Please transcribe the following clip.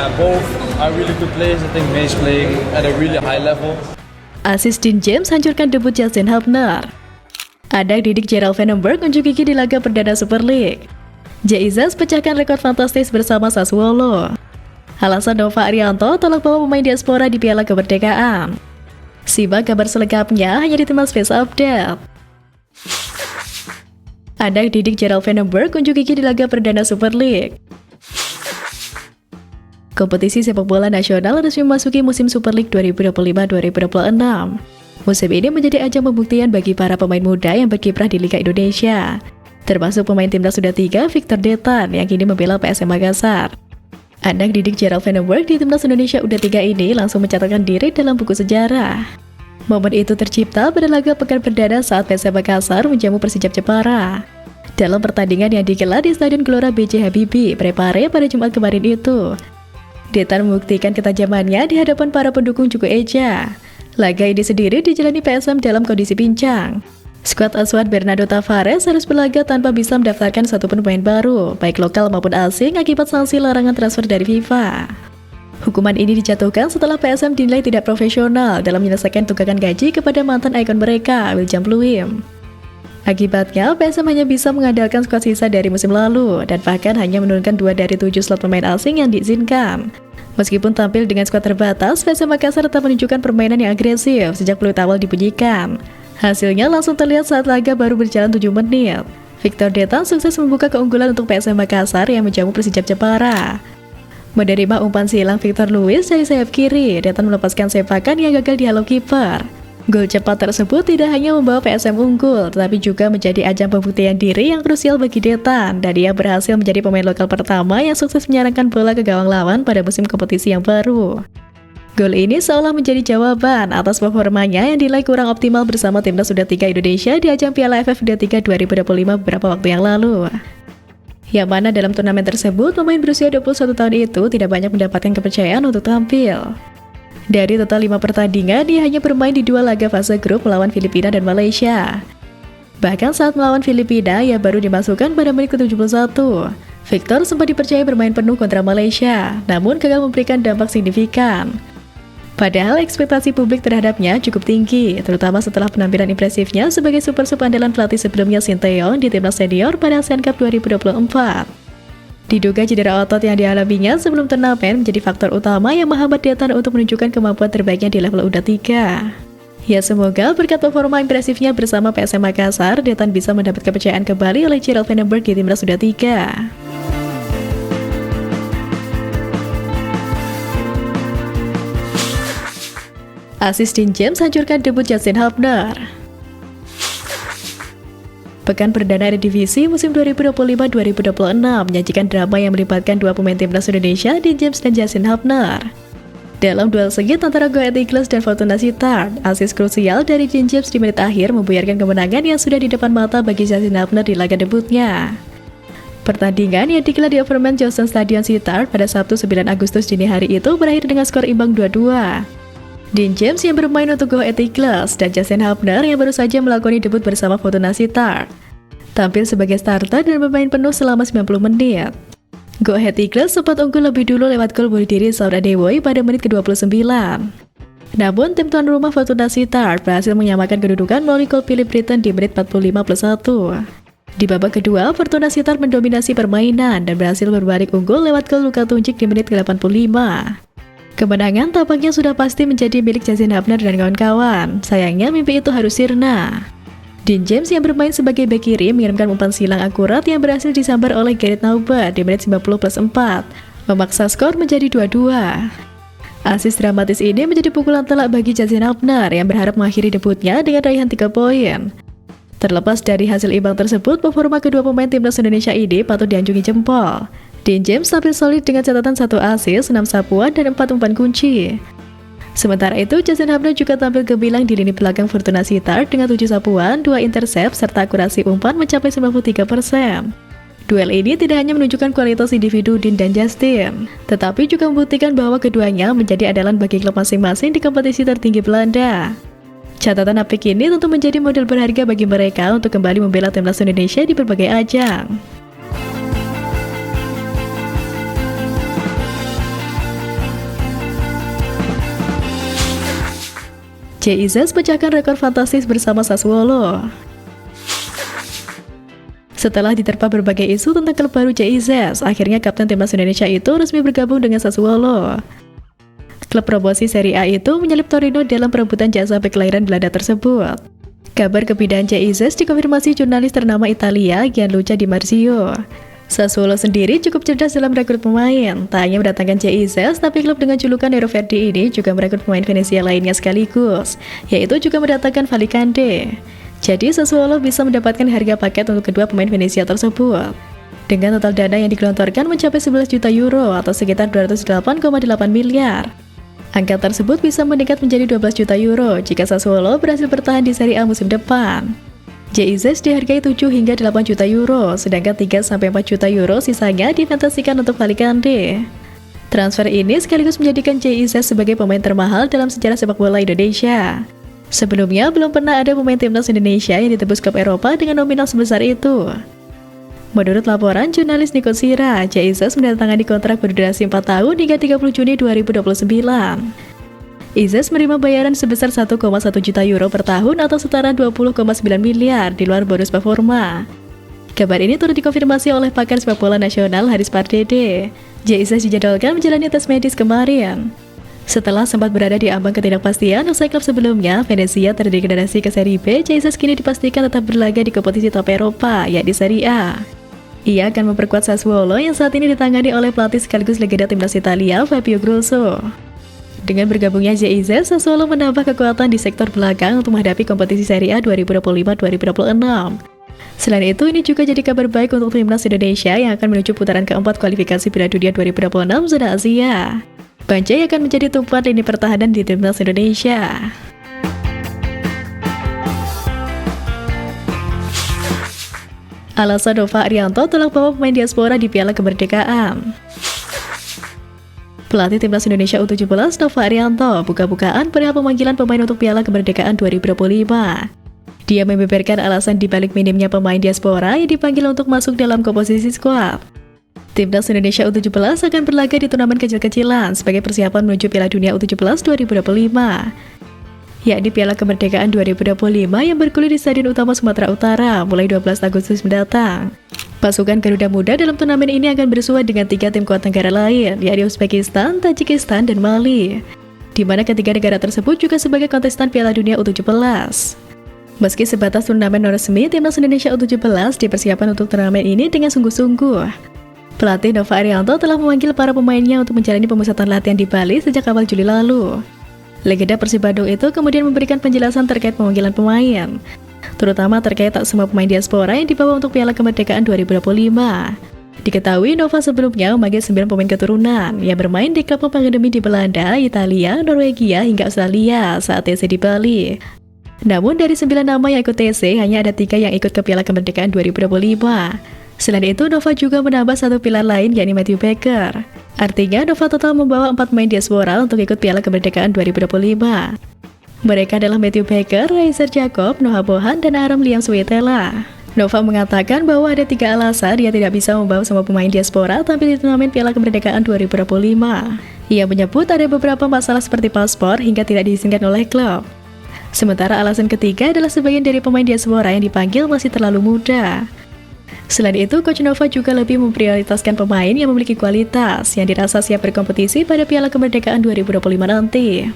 Yeah, both are really good players. I think May is playing at a really high level. Asis Dean James hancurkan debut Justin Hubner. Adak didik Gerald Vandenberg unjuk gigi di laga perdana Super League. Jaizas pecahkan rekor fantastis bersama Sassuolo. Alasan Nova Arianto tolak bawa pemain diaspora di Piala Kemerdekaan. Simak kabar selengkapnya hanya di Timnas Face Update. Adak didik Gerald Vandenberg unjuk gigi di laga perdana Super League. Kompetisi sepak bola nasional resmi memasuki musim Super League 2025-2026. Musim ini menjadi ajang pembuktian bagi para pemain muda yang berkiprah di Liga Indonesia, termasuk pemain timnas U23 Victor Detan yang kini membela PSM Makassar. Anak didik Gerald Vandenberg di timnas Indonesia U23 ini langsung mencatatkan diri dalam buku sejarah. Momen itu tercipta pada laga pekan perdana saat PSM Makassar menjamu Persijap Jepara. Dalam pertandingan yang digelar di Stadion Gelora B.J. Habibie, Parepare pada Jumat kemarin itu, Detan membuktikan ketajamannya di hadapan para pendukung Juku Eja. Laga ini sendiri dijalani PSM dalam kondisi pincang. Skuad asuhan Bernardo Tavares harus berlaga tanpa bisa mendaftarkan satupun pemain baru, baik lokal maupun asing akibat sanksi larangan transfer dari FIFA. Hukuman ini dijatuhkan setelah PSM dinilai tidak profesional dalam menyelesaikan tunggakan gaji kepada mantan ikon mereka, William Pluim. Akibatnya, PSM hanya bisa mengandalkan skuad sisa dari musim lalu dan bahkan hanya menurunkan 2 dari 7 slot pemain asing yang diizinkan. Meskipun tampil dengan skuad terbatas, PSM Makassar tetap menunjukkan permainan yang agresif sejak peluit awal dibunyikan. Hasilnya langsung terlihat saat laga baru berjalan 7 menit. Victor Detan sukses membuka keunggulan untuk PSM Makassar yang menjamu Persijap Jepara. Menerima umpan silang Victor Luis dari sayap kiri, Detan melepaskan sepakan yang gagal dihalau kiper. Gol cepat tersebut tidak hanya membawa PSM unggul, tetapi juga menjadi ajang pembuktian diri yang krusial bagi Detan, dan dia berhasil menjadi pemain lokal pertama yang sukses menyerangkan bola ke gawang lawan pada musim kompetisi yang baru. Gol ini seolah menjadi jawaban atas performanya yang dinilai kurang optimal bersama timnas U23 Indonesia di ajang Piala AFF U23 2025 beberapa waktu yang lalu. Yang mana dalam turnamen tersebut, pemain berusia 21 tahun itu tidak banyak mendapatkan kepercayaan untuk tampil. Dari total 5 pertandingan, dia hanya bermain di 2 laga fase grup melawan Filipina dan Malaysia. Bahkan saat melawan Filipina, ia baru dimasukkan pada menit ke-71. Victor sempat dipercaya bermain penuh kontra Malaysia, namun gagal memberikan dampak signifikan. Padahal ekspektasi publik terhadapnya cukup tinggi, terutama setelah penampilan impresifnya sebagai super-sub andalan pelatih sebelumnya Sinteyong di timnas senior pada ASEAN Cup 2024. Diduga cedera otot yang dialaminya sebelum turnamen menjadi faktor utama yang menghambat Detan untuk menunjukkan kemampuan terbaiknya di level U23. Ya, semoga berkat performa impresifnya bersama PSM Makassar, Detan bisa mendapat kepercayaan kembali oleh Gerald Vandenberg di timnas U23. Asis Dean James hancurkan debut Justin Hubner. Pekan perdana Eredivisie musim 2025-2026 menyajikan drama yang melibatkan 2 pemain timnas Indonesia, Dean James dan Justin Hubner. Dalam duel sengit antara Go Ahead Eagles dan Fortuna Sittard, asis krusial dari Dean James di menit akhir membuyarkan kemenangan yang sudah di depan mata bagi Justin Hubner di laga debutnya. Pertandingan yang digelar di Overman Johnson Stadion Sittard pada Sabtu 9 Agustus dini hari itu berakhir dengan skor imbang 2-2. Dean James yang bermain untuk Go Ahead Eagles dan Justin Hubner yang baru saja melakoni debut bersama Fortuna Sittard tampil sebagai starter dan bermain penuh selama 90 menit. Go Ahead Eagles sempat unggul lebih dulu lewat gol bunuh diri Saud Adewoye pada menit ke-29. Namun tim tuan rumah Fortuna Sittard berhasil menyamakan kedudukan melalui gol Philip Britton di menit 45+1. Di babak kedua, Fortuna Sittard mendominasi permainan dan berhasil berbalik unggul lewat gol Luka Tunjik di menit ke-85. Kemenangan tampaknya sudah pasti menjadi milik Justin Hubner dan kawan-kawan. Sayangnya mimpi itu harus sirna. Dean James yang bermain sebagai bek kiri mengirimkan umpan silang akurat yang berhasil disambar oleh Gareth Naubert di menit 90+4, memaksa skor menjadi 2-2. Asis dramatis ini menjadi pukulan telak bagi Justin Hubner yang berharap mengakhiri debutnya dengan raihan 3 poin. Terlepas dari hasil imbang tersebut, performa kedua pemain timnas Indonesia ini patut dianjungi jempol. Dean James tampil solid dengan catatan 1 assist, 6 sapuan, dan 4 umpan kunci. Sementara itu, Justin Hubner juga tampil gemilang di lini belakang Fortuna Sittard dengan 7 sapuan, 2 intercept, serta akurasi umpan mencapai 93%. Duel ini tidak hanya menunjukkan kualitas individu Dean dan Justin, tetapi juga membuktikan bahwa keduanya menjadi andalan bagi klub masing-masing di kompetisi tertinggi Belanda. Catatan apik ini tentu menjadi model berharga bagi mereka untuk kembali membela timnas Indonesia di berbagai ajang. JIZ pecahkan rekor fantastis bersama Sassuolo. Setelah diterpa berbagai isu tentang klub baru JIZ, akhirnya kapten timnas Indonesia itu resmi bergabung dengan Sassuolo. Klub promosi Serie A itu menyalip Torino dalam perebutan jasa bek kelahiran Belanda tersebut. Kabar kepindahan JIZ dikonfirmasi jurnalis ternama Italia Gianluca Di Marzio. Sassuolo sendiri cukup cerdas dalam merekrut pemain. Tak hanya mendatangkan JIZ, tapi klub dengan julukan Nero Verde ini juga merekrut pemain Venesia lainnya sekaligus, yaitu juga mendatangkan Valicante. Jadi Sassuolo bisa mendapatkan harga paket untuk kedua pemain Venesia tersebut. Dengan total dana yang digelontorkan mencapai 11 juta euro atau sekitar 208,8 miliar. Angka tersebut bisa meningkat menjadi 12 juta euro jika Sassuolo berhasil bertahan di Serie A musim depan. JIZ dihargai 7 hingga 8 juta euro, sedangkan 3-4 juta euro sisanya difantasikan untuk Valicante. Transfer ini sekaligus menjadikan JIZ sebagai pemain termahal dalam sejarah sepak bola Indonesia. Sebelumnya, belum pernah ada pemain timnas Indonesia yang ditebus klub Eropa dengan nominal sebesar itu. Menurut laporan jurnalis Nico Sira, JIZ menandatangani kontrak berdurasi 4 tahun hingga 30 Juni 2029. IZES menerima bayaran sebesar 1,1 juta euro per tahun atau setara 20,9 miliar di luar bonus performa. Kabar ini turut dikonfirmasi oleh pakar sepak bola nasional Haris Pardede. JIZ dijadwalkan menjalani tes medis kemarin. Setelah sempat berada di ambang ketidakpastian usai klub sebelumnya, Venezia terdegradasi ke Serie B, JIZ kini dipastikan tetap berlaga di kompetisi top Eropa, yakni Serie A. Ia akan memperkuat Sassuolo yang saat ini ditangani oleh pelatih sekaligus legenda timnas Italia, Fabio Grosso. Dengan bergabungnya JIZ, Sassuolo menambah kekuatan di sektor belakang untuk menghadapi kompetisi Serie A 2025-2026. Selain itu, ini juga jadi kabar baik untuk timnas Indonesia yang akan menuju putaran keempat kualifikasi Piala Dunia 2026 zona Asia. Banjai akan menjadi tumpuan lini pertahanan di timnas Indonesia. Alasan Nova Arianto tolak bawa pemain diaspora di Piala Kemerdekaan. Pelatih timnas Indonesia U17 Nova Arianto buka-bukaan perihal pemanggilan pemain untuk Piala Kemerdekaan 2025. Dia membeberkan alasan dibalik minimnya pemain diaspora yang dipanggil untuk masuk dalam komposisi skuad. Timnas Indonesia U17 akan berlaga di turnamen kecil-kecilan sebagai persiapan menuju Piala Dunia U17 2025, yakni Piala Kemerdekaan 2025 yang bergulir di Stadion Utama Sumatera Utara mulai 12 Agustus mendatang. Pasukan Garuda Muda dalam turnamen ini akan bersua dengan 3 tim kuat negara lain, yakni Uzbekistan, Tajikistan, dan Mali, di mana ketiga negara tersebut juga sebagai kontestan Piala Dunia U17. Meski sebatas turnamen non-resmi, timnas Indonesia U17 dipersiapkan untuk turnamen ini dengan sungguh-sungguh. Pelatih Nova Arianto telah memanggil para pemainnya untuk menjalani pemusatan latihan di Bali sejak awal Juli lalu. Legenda Persib Bandung itu kemudian memberikan penjelasan terkait pemanggilan pemain, terutama terkait tak semua pemain diaspora yang dibawa untuk Piala Kemerdekaan 2025. Diketahui Nova sebelumnya memanggil 9 pemain keturunan yang bermain di klub akademi di Belanda, Italia, Norwegia, hingga Australia saat TC di Bali. Namun dari 9 nama yang ikut TC, hanya ada 3 yang ikut ke Piala Kemerdekaan 2025. Selain itu, Nova juga menambah 1 pilar lain, yakni Matthew Baker. Artinya, Nova total membawa 4 pemain diaspora untuk ikut Piala Kemerdekaan 2025. Mereka adalah Matthew Baker, Raizer Jacob, Noah Bohan, dan Aram Liam Suetela. Nova mengatakan bahwa ada 3 alasan dia tidak bisa membawa semua pemain diaspora tampil di turnamen Piala Kemerdekaan 2025. Ia menyebut ada beberapa masalah seperti paspor hingga tidak diizinkan oleh klub. Sementara alasan ketiga adalah sebagian dari pemain diaspora yang dipanggil masih terlalu muda. Selain itu, Coach Nova juga lebih memprioritaskan pemain yang memiliki kualitas yang dirasa siap berkompetisi pada Piala Kemerdekaan 2025 nanti.